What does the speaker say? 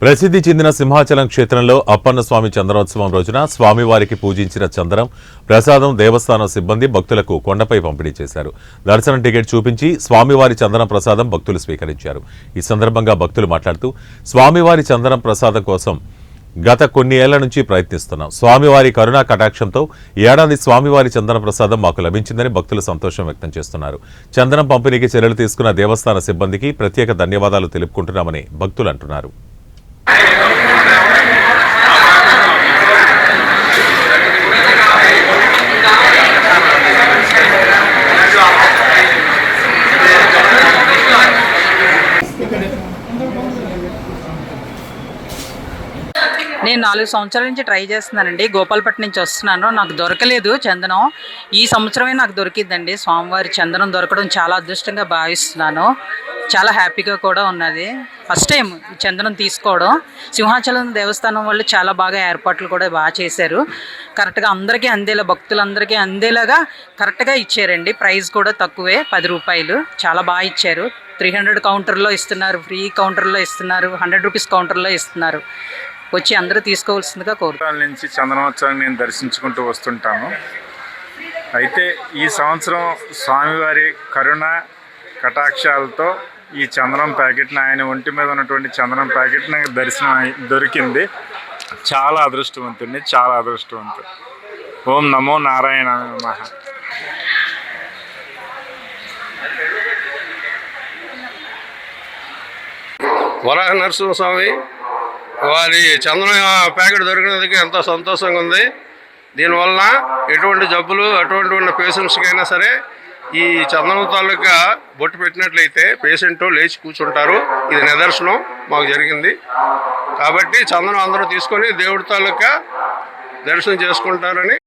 ప్రసిద్ధి చెందిన సింహాచలం క్షేత్రంలో అప్పన్న స్వామి చందనోత్సవం రోజున స్వామివారికి పూజించిన చందనం ప్రసాదం దేవస్థానం సిబ్బంది భక్తులకు కొండపై పంపిణీ చేశారు. దర్శనం టికెట్ చూపించి స్వామివారి చందనం ప్రసాదం భక్తులు స్వీకరించారు. ఈ సందర్భంగా భక్తులు మాట్లాడుతూ స్వామివారి చందనం ప్రసాదం కోసం గత కొన్ని ఏళ్ల నుంచి ప్రయత్నిస్తున్నాం. స్వామివారి కరుణా కటాక్షంతో ఏడాది స్వామివారి చందన ప్రసాదం మాకు లభించిందని భక్తులు సంతోషం వ్యక్తం చేస్తున్నారు. చందనం పంపిణీకి చర్యలు తీసుకున్న దేవస్థాన సిబ్బందికి ప్రత్యేక ధన్యవాదాలు తెలుపుకుంటున్నామని భక్తులు అంటున్నారు. నేను 4 సంవత్సరాల నుంచి ట్రై చేస్తున్నానండి. గోపాలపట్నం నుంచి వస్తున్నాను. నాకు దొరకలేదు చందనం. ఈ సంవత్సరమే నాకు దొరికిందండి. స్వామివారి చందనం దొరకడం చాలా అదృష్టంగా భావిస్తున్నాను. చాలా హ్యాపీగా కూడా ఉన్నది. ఫస్ట్ టైం చందనం తీసుకోవడం. సింహాచలం దేవస్థానం వాళ్ళు చాలా బాగా ఏర్పాట్లు కూడా బాగా చేశారు. కరెక్ట్గా అందరికీ అందేలా, భక్తులందరికీ అందేలాగా కరెక్ట్గా ఇచ్చారండి. ప్రైస్ కూడా తక్కువే, 10 రూపాయలు. చాలా బాగా ఇచ్చారు. 300 కౌంటర్లో ఇస్తున్నారు, ఫ్రీ కౌంటర్లో ఇస్తున్నారు, 100 రూపీస్ కౌంటర్లో ఇస్తున్నారు. వచ్చి అందరూ తీసుకోవాల్సిందిగా కోరుతాను. నుంచి చందనోత్సవాన్ని నేను దర్శించుకుంటూ వస్తుంటాను. అయితే ఈ సంవత్సరం స్వామివారి కరుణ కటాక్షాలతో ఈ చందనం ప్యాకెట్ని, ఆయన ఒంటి మీద ఉన్నటువంటి చందనం ప్యాకెట్ నాకు దొరికింది. చాలా అదృష్టవంతుడిని, చాలా అదృష్టవంతుడు. ఓం నమో నారాయణ నమః. వరాహ నరసింహస్వామి వారి చందన ప్యాకెట్ దొరికినందుకు ఎంతో సంతోషంగా ఉంది. దీనివల్ల ఎటువంటి జబ్బులు, అటువంటి ఉన్న పేషెంట్స్కైనా సరే ఈ చందనం తాలూకా బొట్టు పెట్టినట్లయితే పేషెంట్ లేచి కూర్చుంటారు. ఇది నిదర్శనం మాకు జరిగింది. కాబట్టి చందనం అందరూ తీసుకొని దేవుడి తాలూకా దర్శనం చేసుకుంటారని